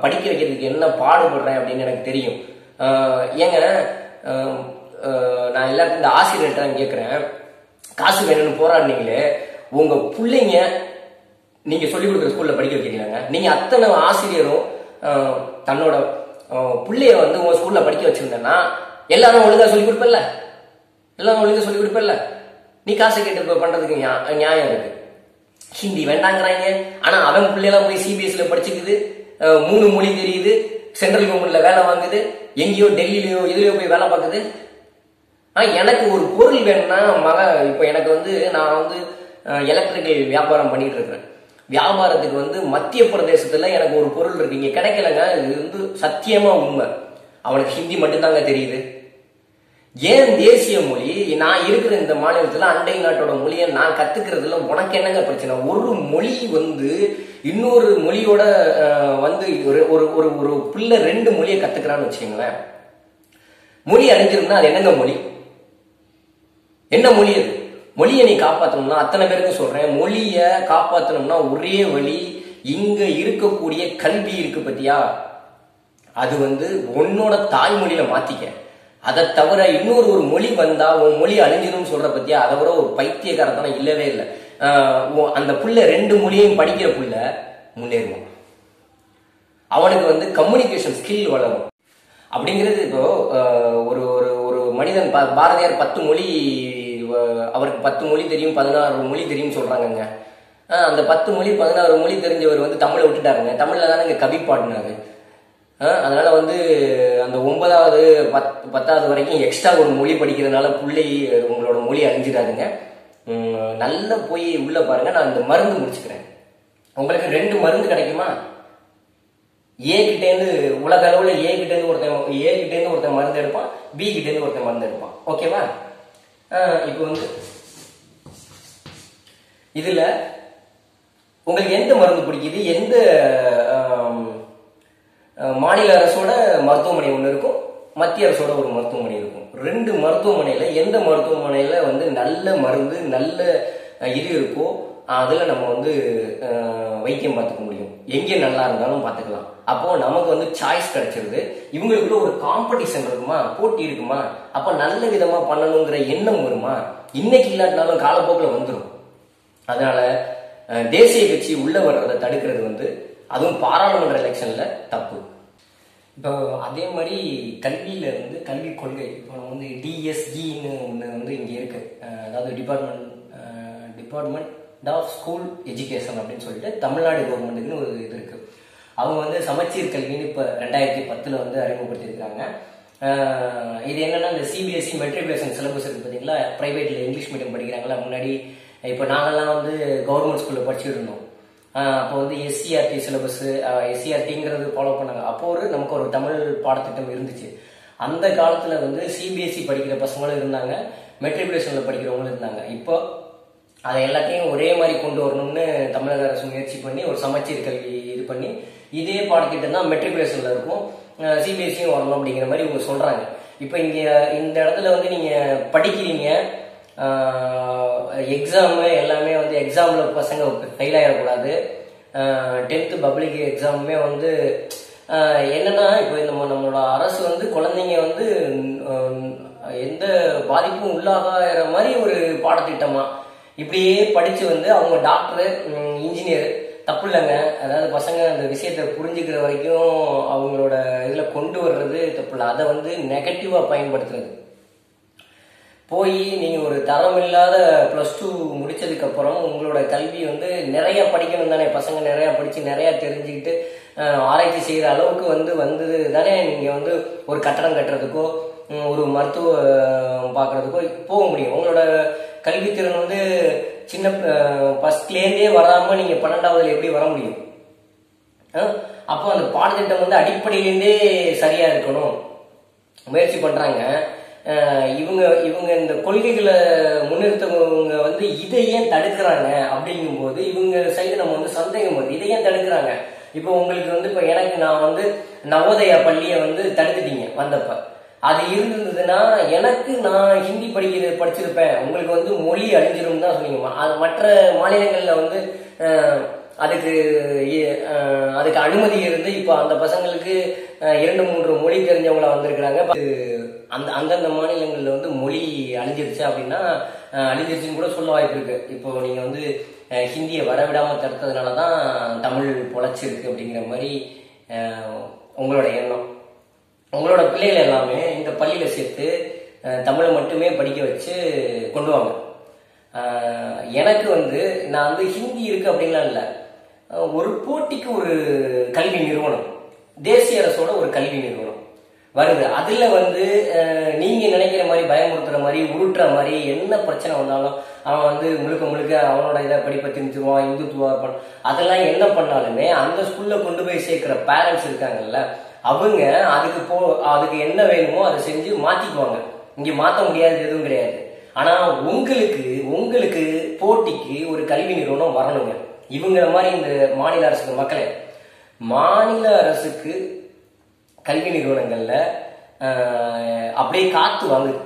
படிக்க வைக்கிறதுக்கு என்ன பாடுபடுறேன் அப்படின்னு எனக்கு தெரியும். ஏங்க, நான் எல்லாருக்கும் இந்த ஆசிரியர்கிட்ட கேட்கிறேன், காசு வேணும்னு போராடினீங்களே, உங்க பிள்ளைங்க நீங்க சொல்லிக் கொடுக்குற ஸ்கூல்ல படிக்க வைக்கிறீங்க. நீங்க அத்தனை ஆசிரியரும் தன்னோட பிள்ளைய வந்து உங்க ஸ்கூல்ல படிக்க வச்சிருந்தேன்னா எல்லாரும் ஒழுங்கா சொல்லிக் கொடுப்பல. நீ காசு கேட்டு பண்றதுக்கு நியாயம் இருக்கு. ஹிந்தி வேண்டாங்கிறாங்க, ஆனா அவன் பிள்ளைலாம் போய் சிபிஎஸ்ல படிச்சுக்குது, 3 மொழி தெரியுது, சென்ட்ரல் கவர்மெண்ட்ல வேலை வாங்குது, எங்கேயோ டெல்லியிலயோ இதுலயோ போய் வேலை பார்க்குது. எனக்கு ஒரு பொருள் வேணும்னா இப்ப எனக்கு வந்து நான் வந்து எலக்ட்ரிக்கல் வியாபாரம் பண்ணிட்டு இருக்கிறேன். வியாபாரத்துக்கு வந்து மத்திய பிரதேசத்துல எனக்கு ஒரு பொருள் இருக்கு, இங்க கிடைக்கலங்க. இது வந்து சத்தியமா உண்மை. அவனுக்கு ஹிந்தி மட்டும்தாங்க தெரியுது. ஏன் தேசிய மொழி நான் இருக்கிற இந்த மாநிலத்துல அண்டை நாட்டோட மொழியை நான் கத்துக்கிறதுல உனக்கு என்னங்க பிரச்சனை? ஒரு மொழி வந்து இன்னொரு மொழியோட வந்து ஒரு பிள்ளை 2 மொழியை கத்துக்கிறான்னு வச்சுக்கோங்களேன். மொழி அழிஞ்சிருந்தா அது என்னங்க மொழி? என்ன மொழி அது? மொழியை நீ காப்பாற்றணும்னா, அத்தனை பேருக்கு சொல்றேன், மொழியை காப்பாற்றணும்னா ஒரே வழி, இங்க இருக்கக்கூடிய கல்வி இருக்கு பத்தியா, அது வந்து உன்னோட தாய்மொழியில மாத்திக்க. அதை தவிர இன்னொரு மொழி வந்தா உன் மொழி அழிஞ்சிடும் சொல்ற பத்தியா, அதை விட ஒரு பைத்தியக்காரத்தனம் இல்லவே இல்லை. அந்த புள்ள 2 மொழியையும் படிக்கிற புள்ள முன்னேறுவான். அவனுக்கு வந்து கம்யூனிகேஷன் ஸ்கில் வளரும். அப்படிங்கிறது இப்போ ஒரு ஒரு மனிதன் பாரதியார் 10 மொழி, அவருக்கு 10 மொழி தெரியும், 16 மொழி தெரியும் சொல்றாங்க. அந்த 10 மொழி 16 மொழி தெரிஞ்சவர் வந்து தமிழை விட்டுட்டாருங்க. தமிழ்ல தானே இங்க கவி பாடினாரு. அதனால வந்து அந்த 9வது 10வது வரைக்கும் எக்ஸ்ட்ரா ஒரு மொழி படிக்கிறதுனால பிள்ளை உங்களோட மொழி அழிஞ்சிடாதுங்க. நல்லா போய் உள்ள பாருங்க. நான் இந்த மருந்து முடிச்சுக்கிறேன். உங்களுக்கு 2 மருந்து கிடைக்குமா? ஏ கிட்ட இருந்து உலக அளவுல ஏ கிட்ட இருந்து ஒருத்தன் மருந்து எடுப்பான், பி கிட்ட இருந்து ஒருத்தன் மருந்து எடுப்பான். ஓகேவா? இப்போ வந்து இதுல உங்களுக்கு எந்த மருந்து பிடிக்குது? எந்த மாநில அரசோட மருத்துவமனை ஒன்று இருக்கும், மத்திய அரசோட ஒரு மருத்துவமனை இருக்கும். 2 மருத்துவமனையில எந்த மருத்துவமனையில வந்து நல்ல மருந்து நல்ல இது இருக்கோ அதுல நம்ம வந்து வைத்தியம் பார்த்துக்க முடியும். எங்கே நல்லா இருந்தாலும் பார்த்துக்கலாம். அப்போ நமக்கு வந்து சாய்ஸ் கிடைச்சிருது. இவங்களுக்குள்ள ஒரு காம்படிஷன் இருக்குமா, போட்டி இருக்குமா, அப்ப நல்ல விதமா பண்ணணுங்கிற எண்ணம் வருமா? இன்னைக்கு இல்லாட்டினாலும் காலப்போக்கில் வந்துடும். அதனால தேசிய கட்சி உள்ள வர்றதை தடுக்கிறது வந்து அதுவும் பாராளுமன்ற எலெக்ஷன்ல தப்பு. இப்போ அதே மாதிரி கல்வியில வந்து கல்விக் கொள்கை இப்போ நம்ம வந்து டிஎஸ்ஜின்னு ஒன்று வந்து இங்கே இருக்கு. அதாவது டிபார்ட்மெண்ட் ஆஃப் ஸ்கூல் எஜுகேஷன் அப்படின்னு சொல்லிட்டு தமிழ்நாடு கவர்மெண்ட்டுக்குன்னு ஒரு இது இருக்கு. அவங்க வந்து சமச்சீர் கல்வின்னு இப்போ 2010 வந்து அறிமுகப்படுத்தியிருக்காங்க. இது என்னன்னா இந்த சிபிஎஸ்சி மெட்ரிகுலேஷன் சிலபஸ் இருக்கு பார்த்தீங்களா, பிரைவேட்ல இங்கிலீஷ் மீடியம் படிக்கிறாங்களா. முன்னாடி இப்போ நாங்கள்லாம் வந்து கவர்மெண்ட் ஸ்கூலில் படிச்சுட்டு இருந்தோம். அப்போ வந்து எஸ்சிஆர்டி சிலபஸ், எஸ்சிஆர்டிங்கிறது ஃபாலோ பண்ணாங்க. அப்போ நமக்கு ஒரு தமிழ் பாடத்திட்டம் இருந்துச்சு. அந்த காலத்துல வந்து சிபிஎஸ்சி படிக்கிற பசங்களும் இருந்தாங்க, மெட்ரிகுலேஷன்ல படிக்கிறவங்களும் இருந்தாங்க. இப்போ அதை எல்லாத்தையும் ஒரே மாதிரி கொண்டு வரணும்னு தமிழக அரசு முயற்சி பண்ணி ஒரு சமச்சீர் கல்வி இது பண்ணி இதே பாடத்திட்டம் தான் மெட்ரிகுலேஷன்ல இருக்கும், சிபிஎஸ்சியும் வரணும் அப்படிங்கிற மாதிரி இவங்க சொல்றாங்க. இப்போ இங்க இந்த இடத்துல வந்து நீங்க படிக்கிறீங்க, எக்ஸாமு எல்லாமே வந்து எக்ஸாம்ல பசங்க ஃபெயில் ஆகிடக்கூடாது. 10th பப்ளிக் எக்ஸாமுமே வந்து என்னன்னா இப்போ நம்மளோட அரசு வந்து குழந்தைங்க வந்து எந்த பாதிப்பும் உள்ளாகிற மாதிரி ஒரு பாடத்திட்டமா இப்படியே படிச்சு வந்து அவங்க டாக்டர் இன்ஜினியர் தப்பு இல்லைங்க. அதாவது பசங்க அந்த விஷயத்தை புரிஞ்சுக்கிற வரைக்கும் அவங்களோட இதுல கொண்டு வர்றது தப்பு இல்லை. அதை வந்து நெகட்டிவா பயன்படுத்துறது. போய் நீங்க ஒரு தரம் இல்லாத +2 முடிச்சதுக்கு அப்புறம் உங்களோட கல்வி வந்து நிறைய படிக்கணும் தானே. பசங்க நிறைய படிச்சு நிறைய தெரிஞ்சுக்கிட்டு ஆராய்ச்சி செய்யற அளவுக்கு வந்தது தானே நீங்க ஒரு கட்டடம் கட்டுறதுக்கோ ஒரு மருத்துவம் பார்க்கறதுக்கோ போக முடியும். உங்களோட கல்வித்திறன் சின்ன ஃபர்ஸ்ட்லேருந்தே வராம நீங்க 12வதுல எப்படி வர முடியும்? அப்போ அந்த பாடத்திட்டம் அடிப்படையிலேருந்தே சரியா இருக்கணும் முயற்சி பண்றாங்க. இவங்க இந்த கொள்கைகளை முன்னிறுத்தவங்க இதை ஏன் தடுக்கிறாங்க அப்படிங்கும் போது இவங்க சைடு நம்ம சந்தேகம் வருது. இதை ஏன் தடுக்கிறாங்க? இப்போ உங்களுக்கு இப்போ எனக்கு நான் நவோதயா பள்ளியை தடுத்துட்டீங்க வந்தப்ப. அது இருந்ததுன்னா எனக்கு நான் ஹிந்தி படிச்சிருப்பேன். உங்களுக்கு மொழி அழிஞ்சிரும் தான் சொன்னீங்க. மற்ற மாநிலங்கள்ல அதுக்கு அனுமதி இருந்து இப்ப அந்த பசங்களுக்கு 2-3 மொழி தெரிஞ்சவங்களா வந்திருக்கிறாங்க. அந்தந்த மாநிலங்கள்ல மொழி அழிஞ்சிருச்சு அப்படின்னா அழிஞ்சிருச்சுன்னு கூட சொல்ல வாய்ப்பு இருக்கு. இப்போ நீங்க ஹிந்தியை வரவிடாம தடுத்ததுனாலதான் தமிழ் பொழைச்சிருக்கு அப்படிங்கிற மாதிரி உங்களோட எண்ணம். உங்களோட பிள்ளைகள் எல்லாமே இந்த பள்ளியில சேர்த்து தமிழை மட்டுமே படிக்க வச்சு கொண்டு வாங்க. எனக்கு நான் ஹிந்தி இருக்கு அப்படின்லாம் இல்லை. ஒரு போட்டிக்கு ஒரு கல்வி நிறுவனம், தேசிய அரசோட ஒரு கல்வி நிறுவனம் வருது. அதுல நீங்க நினைக்கிற மாதிரி பயமுறுத்துற மாதிரி உருட்டுற மாதிரி என்ன பிரச்சனை வந்தாலும் அவன் முழுக்க முழுக்க அவனோட இதை படிப்பை திணிச்சிருவான், இந்துத்துவா அதெல்லாம் என்ன பண்ணாலுமே அந்த ஸ்கூல்ல கொண்டு போய் சேர்க்கிற பேரண்ட்ஸ் இருக்காங்கல்ல, அவங்க அதுக்கு என்ன வேணுமோ அதை செஞ்சு மாத்திக்குவாங்க. இங்க மாத்த முடியாது எதுவும் கிடையாது. ஆனா உங்களுக்கு போட்டிக்கு ஒரு கல்வி நிறுவனம் வரணுங்க. இவங்கள மாதிரி இந்த மாநில அரசுக்கு மக்களே, மாநில அரசுக்கு கல்வி நிறுவனங்கள்ல அப்படியே காத்து வாங்குது.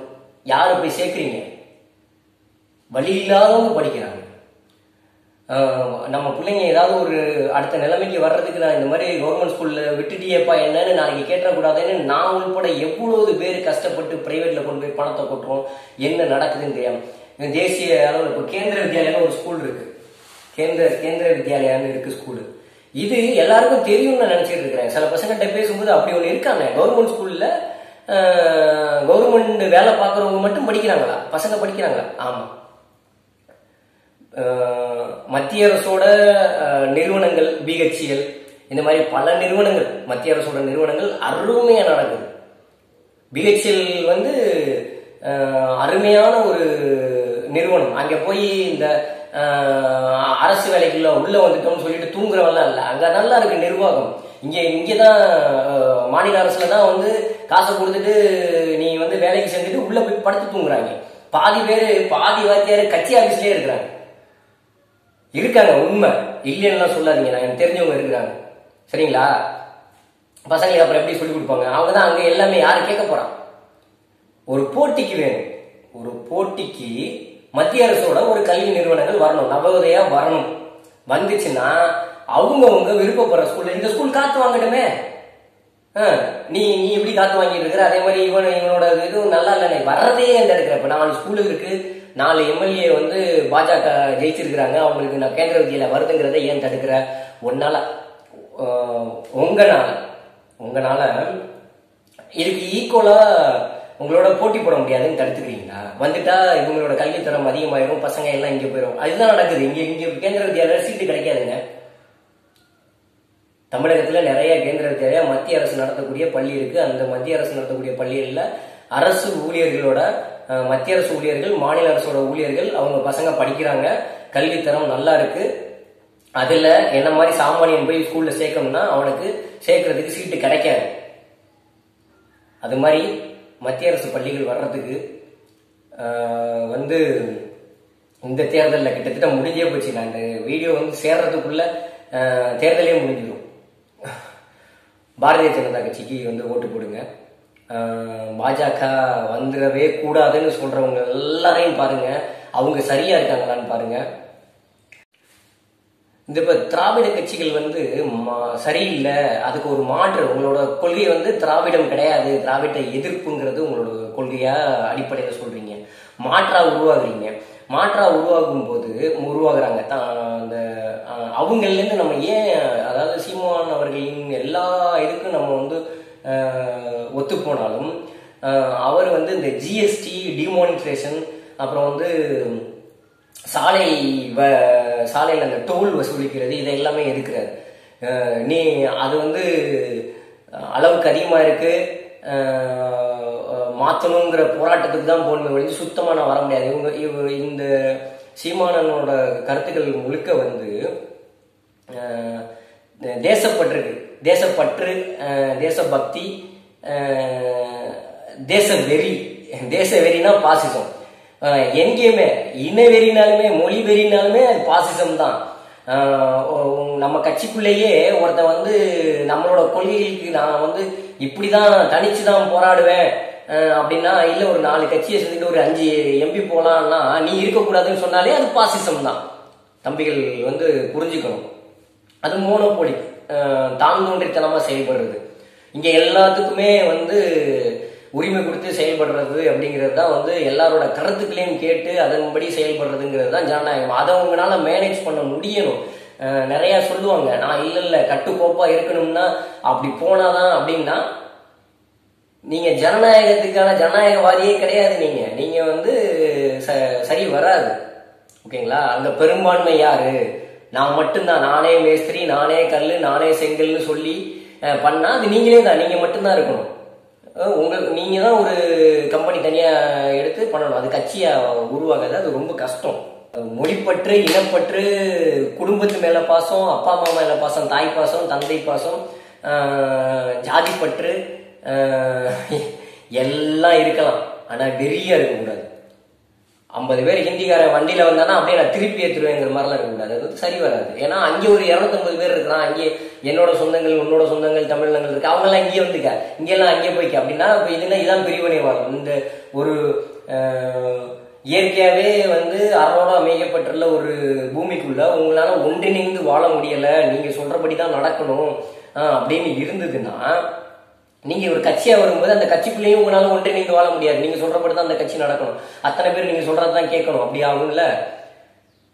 யாரு போய் சேர்க்கிறீங்க? வழி இல்லாதவங்க படிக்கிறாங்க. நம்ம பிள்ளைங்க ஏதாவது ஒரு அடுத்த நிலைமைக்கு வர்றதுக்கு நான் இந்த மாதிரி கவர்மெண்ட் ஸ்கூல்ல விட்டுட்டியப்பா என்னன்னு நாளைக்கு கேட்டக்கூடாதுன்னு நான் உள்பட எவ்வளவு பேர் கஷ்டப்பட்டு பிரைவேட்ல கொண்டு போய் பணத்தை கொட்டுறோம். என்ன நடக்குதுன்னு தெரியாம தேசிய அளவில் இப்போ கேந்திர வித்யாலயான்னு ஒரு ஸ்கூல் இருக்கு. கேந்திர வித்யாலயான்னு இருக்கு ஸ்கூலு. இது எல்லாருக்கும் தெரியும்னு நினைச்சிட்டு இருக்கிறேன். சில பசங்கிட்ட பேசும்போது அப்படி ஒண்ணு இருக்காங்க. கவர்மெண்ட் ஸ்கூல்ல கவர்மெண்ட் வேலை பார்க்கறவங்க மட்டும் படிக்கிறாங்களா? பசங்க படிக்கிறாங்களா? ஆமா. மத்திய அரசோட நிறுவனங்கள், பிஹெச்எல் இந்த மாதிரி பல நிறுவனங்கள், மத்திய அரசோட நிறுவனங்கள் அருமையா நடக்குது. பிஹெச்எல் அருமையான ஒரு நிறுவனம். அங்க போய் இந்த அரசு வேலைக்குள்ள உள்ள வந்துட்டோம்னு சொல்லிட்டு தூங்குறவெல்லாம் இல்ல. அங்க நல்லா இருக்கு நிர்வாகம். இங்கதான் மாநில அரசுலதான் காசை கொடுத்துட்டு நீ வேலைக்கு செஞ்சுட்டு உள்ள போய் படுத்து தூங்குறாங்க. பாதி வாத்தியாரு கட்சி ஆபீஸ்லயே இருக்காங்க. உண்மை இல்லைன்னு சொல்லாதீங்க. நான் எனக்கு தெரிஞ்சவங்க இருக்கிறாங்க. சரிங்களா? பசங்களுக்கு அப்புறம் எப்படி சொல்லி கொடுப்பாங்க? அவங்கதான் அங்க எல்லாமே யாரு கேட்க போறான்? ஒரு போட்டிக்கு வேணும். ஒரு போட்டிக்கு மத்திய அரசோட ஒரு கல்வி நிறுவனங்கள் வரணும், நவோதயா வரணும். வந்துச்சுன்னா அவங்கவுங்க விருப்பப்படுற ஸ்கூல்ல இந்த ஸ்கூல் காத்து வாங்கட்டுமே. நீ எப்படி காத்து வாங்கிட்டு இருக்கிற? அதே மாதிரி இவனோட இதுவும் நல்லா இல்லை. வர்றதே அந்த இடத்துல இப்ப 4 ஸ்கூலு இருக்கு, 4 எம்எல்ஏ பாஜக ஜெயிச்சிருக்கிறாங்க. அவங்களுக்கு நான் கேந்திர வித்யாலயா வருதுங்கிறத ஏன் தடுக்கிற? உங்களால இதுக்கு ஈக்குவலா உங்களோட போட்டி போட முடியாதுன்னு தடுத்துக்கிறீங்களா? வந்துட்டா இவங்களோட கல்வித்தரம் அதிகமாயிரும், பசங்க எல்லாம் இங்க போயிடும். அதுதான் நடக்குது. இங்க கேந்திர வித்யாலயா சீட்டு கிடைக்காதுங்க. தமிழகத்துல நிறைய கேந்திர வித்யாலயா மத்திய அரசு நடத்தக்கூடிய பள்ளி இருக்கு. அந்த மத்திய அரசு நடத்தக்கூடிய பள்ளிகள்ல அரசு ஊழியர்களோட, மத்திய அரசு ஊழியர்கள், மாநில அரசோட ஊழியர்கள் அவங்க பசங்க படிக்கிறாங்க. கல்வித்தரம் நல்லா இருக்கு. அதுல என்ன மாதிரி சாமானியன் போய் ஸ்கூல்ல சேர்க்கணும்னா அவனுக்கு சேர்க்கறதுக்கு சீட்டு கிடைக்காது. அது மாதிரி மத்திய அரசு பள்ளிகள் வர்றதுக்கு இந்த தேர்தலில் கிட்டத்தட்ட முடிஞ்சே போச்சு. நான் இந்த வீடியோ சேர்றதுக்குள்ள தேர்தலே முடிஞ்சிடும். பாரதிய ஜனதா கட்சிக்கு ஓட்டு போடுங்க. பாஜக வந்துடவே கூடாதுன்னு சொல்றவங்க எல்லாரையும் பாருங்க, அவங்க சரியா இருக்காங்களான்னு பாருங்க. இந்த இப்ப திராவிட கட்சிகள் சரியில்லை, அதுக்கு ஒரு மாற்று. உங்களோட கொள்கை திராவிடம் கிடையாது, திராவிட எதிர்ப்புங்கிறது உங்களோட கொள்கையா அடிப்படையில சொல்றீங்க. மாற்றா உருவாகுறீங்க. மாற்றா உருவாகுறாங்க அந்த அவங்கள்ல இருந்து நம்ம ஏன், அதாவது சீமான் அவர்களின் எல்லா இதுக்கும் நம்ம ஒத்து போனாலும் அவர் இந்த ஜிஎஸ்டி டிமானிட்ரேஷன், அப்புறம் சாலையில் அந்த டோல் வசூலிக்கிறது, இதை எல்லாமே எதுக்குறாரு. நீ அது வந்து அளவுக்கு அதிகமா இருக்கு, மாத்தணுங்கிற போராட்டத்துக்கு தான் போகணுமே ஒழிஞ்சு சுத்தமா நான் வர முடியாது. இந்த சீமானனோட கருத்துக்கள் முழுக்க வந்து தேசப்பற்று, தேசபக்தி, தேச வெறினா பாசிசம். எங்கேயுமே இன வெறினாலுமே மொழி வெறினாலுமே அது பாசிசம் தான். நம்ம கட்சிக்குள்ளேயே ஒருத்த வந்து நம்மளோட கொள்கைகளுக்கு நான் வந்து இப்படிதான் தனிச்சுதான் போராடுவேன் அப்படின்னா, இல்ல ஒரு 4 கட்சியை சேர்ந்துட்டு ஒரு 5 எம்பி போலான்னா நீ இருக்கக்கூடாதுன்னு சொன்னாலே அது பாசிசம் தான். தம்பிகள் வந்து புரிஞ்சுக்கணும். அது மோனோபோலி, தான் தோன்றித்தனமா செயல்படுறது. இங்க எல்லாத்துக்குமே வந்து உரிமை கொடுத்து செயல்படுறது அப்படிங்கிறது தான் வந்து எல்லாரோட கருத்துக்களையும் கேட்டு அதன்படி செயல்படுறதுங்கிறது தான் ஜனநாயகம். அதை உங்களால மேனேஜ் பண்ண முடியணும். நிறைய சொல்லுவாங்க, நான் இல்ல கட்டுக்கோப்பா இருக்கணும்னா அப்படி போனாதான் அப்படின்னா நீங்க ஜனநாயகவாதியே கிடையாது. நீங்க வந்து சரி வராது. ஓகேங்களா? அங்க பெரும்பான்மை யாரு? நான் மட்டும்தான், நானே மேஸ்திரி, நானே கல்லு, நானே செங்கல்னு சொல்லி பண்ணா அது நீங்களே தான், நீங்க மட்டும்தான் இருக்கணும். நீங்க தான் ஒரு கம்பெனி தனியா எடுத்து பண்ணணும். அது கட்சியா உருவாகாது, அது ரொம்ப கஷ்டம். மொழிப்பற்று, இனப்பற்று, குடும்பத்து மேல பாசம், அப்பா அம்மா மேல பாசம், தாய் பாசம், தந்தை பாசம், ஜாதிப்பற்று எல்லாம் இருக்கலாம். ஆனா வெறியா இருக்கக்கூடாது. 50 பேர் ஹிந்திக்காரன் வண்டியில வந்தானா அப்படியே நான் திருப்பி ஏற்றுவேங்கிற மாதிரிலாம் இருக்கக்கூடாது. அது சரி வராது. ஏன்னா அங்கே ஒரு 250 பேர் இருக்கிறான். அங்கே என்னோட சொந்தங்கள், உன்னோட சொந்தங்கள், தமிழங்கள் இருக்கு. அவங்க எல்லாம் இங்கே வந்துக்க, இங்கெல்லாம் அங்கே போய்க்க அப்படின்னா இப்ப இதான் பிரிவினைவாதம். இந்த ஒரு இயற்கையாவே வந்து அறோட அமைக்கப்பட்டுள்ள ஒரு பூமிக்குள்ள உங்களால ஒன்றிணைந்து வாழ முடியல, நீங்க சொல்றபடிதான் நடக்கணும் அப்படின்னு இருந்ததுன்னா, நீங்க ஒரு கட்சியா வரும்போது அந்த கட்சிக்குள்ளேயும் உங்களால ஒன்றிணைந்து வாழ முடியாது. நீங்க சொல்றபடிதான் அந்த கட்சி நடக்கணும். அத்தனை பேர் நீங்க சொல்றதுதான் கேட்கணும். அப்படி ஆகும்ல,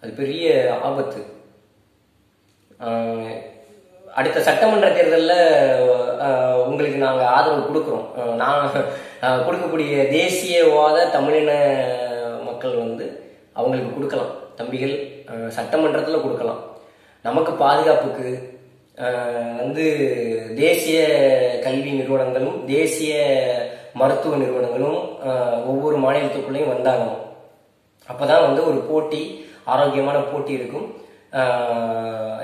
அது பெரிய ஆபத்து. அடுத்த சட்டமன்ற தேர்தலில் உங்களுக்கு நாங்கள் ஆதரவு கொடுக்குறோம். நான் கொடுக்கக்கூடிய தேசியவாத தமிழின மக்கள் வந்து அவங்களுக்கு கொடுக்கலாம். தம்பிகள் சட்டமன்றத்தில் கொடுக்கலாம். நமக்கு பாதுகாப்புக்கு வந்து தேசிய கல்வி நிறுவனங்களும் தேசிய மருத்துவ நிறுவனங்களும் ஒவ்வொரு மாநிலத்துக்குள்ளேயும் வந்தாகணும். அப்பதான் வந்து ஒரு போட்டி, ஆரோக்கியமான போட்டி இருக்கும்.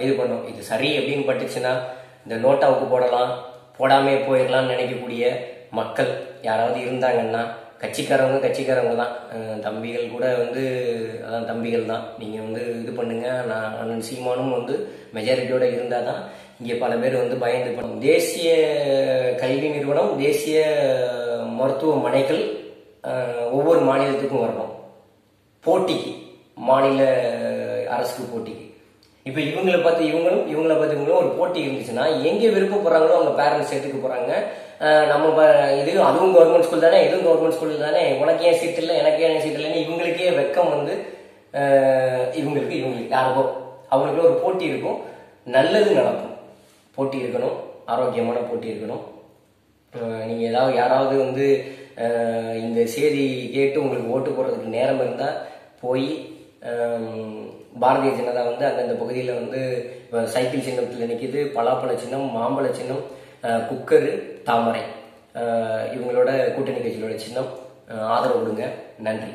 இது பண்ணும். இது சரி அப்படின்னு பட்டுச்சுன்னா இந்த நோட்டாவுக்கு போடலாம், போடாமே போயிடலாம்னு நினைக்கக்கூடிய மக்கள் யாராவது இருந்தாங்கன்னா, கட்சிக்காரவங்க தான். தம்பிகள் கூட வந்து அதான் தம்பிகள் தான். நீங்கள் வந்து இது பண்ணுங்க. நான் அண்ணன் சீமானும் வந்து மெஜாரிட்டியோட இருந்தால் தான் இங்கே பல பேர் வந்து பயந்து பண்ணும். தேசிய கல்வி நிறுவனம், தேசிய மருத்துவமனைகள் ஒவ்வொரு மாநிலத்துக்கும் வரணும் போட்டிக்கு, மாநில அரசுக்கு போட்டிக்கு. இப்போ இவங்களை பார்த்து இவங்களும் ஒரு போட்டி இருந்துச்சுன்னா எங்கே விருப்பப்படுறாங்களோ அவங்க பேரண்ட்ஸ் எடுத்துக்க போறாங்க. நம்ம அதுவும் கவர்மெண்ட் ஸ்கூல் தானே, இதுவும் கவர்மெண்ட் ஸ்கூல் தானே, உனக்கு ஏன் சீட் இல்லை, எனக்கு ஏன் சீட் இல்லைன்னு இவங்களுக்கே வெக்கம் வந்து இவங்களுக்கு யாருக்கோ அவங்களுக்கு ஒரு போட்டி இருக்கும். நல்லது நடக்கும். போட்டி இருக்கணும், ஆரோக்கியமான போட்டி இருக்கணும். நீங்க யாராவது வந்து இந்த செய்தி கேட்டு உங்களுக்கு ஓட்டு போடுறதுக்கு நேரம் இருந்தா போய் பாரதிய ஜனதா வந்து அந்தந்த பகுதியில் வந்து சைக்கிள் சின்னத்தில் நிற்கிது, பலாப்பழ சின்னம், மாம்பழ சின்னம், குக்கரு, தாமரை, இவங்களோட கூட்டணி கட்சிகளோட சின்னம். ஆதரவு கொடுங்க. நன்றி.